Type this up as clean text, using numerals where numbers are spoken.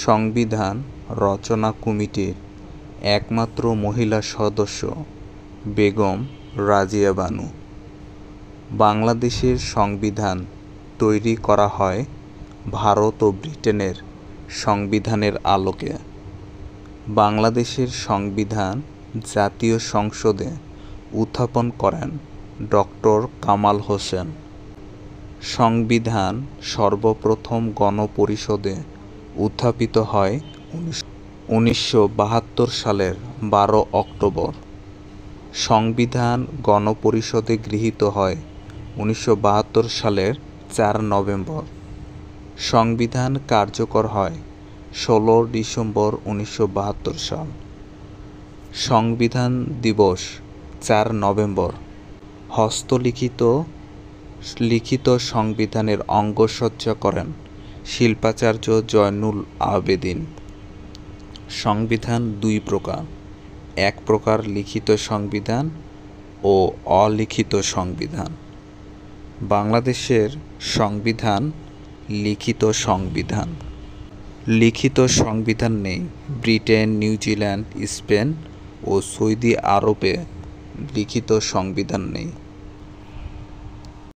সংবিধান রচনা কমিটির একমাত্র মহিলা সদস্য বেগম রাজিয়া বানু। বাংলাদেশের সংবিধান তৈরি করা হয় ভারত ও ব্রিটেনের সংবিধানের আলোকে। বাংলাদেশের সংবিধান জাতীয় সংসদে উত্থাপন করেন ডক্টর কামাল হোসেন। সংবিধান সর্বপ্রথম গণপরিষদে উত্থাপিত হয় 1972 সালের 12 অক্টোবর। সংবিধান গণপরিষদে গৃহীত হয় 1972 সালের 4 নভেম্বর। সংবিধান কার্যকর হয় 16 ডিসেম্বর 1972 সাল। সংবিধান দিবস 4 নভেম্বর। লিখিত সংবিধানের অঙ্গসজ্জা করেন শিল্পাচার্য জয়নুল আবেদিন। সংবিধান দুই প্রকার, এক প্রকার লিখিত সংবিধান ও অলিখিত সংবিধান। বাংলাদেশের সংবিধান লিখিত সংবিধান। লিখিত সংবিধান নেই ব্রিটেন, নিউজিল্যান্ড, স্পেন ও সৌদি আরবে লিখিত সংবিধান নেই।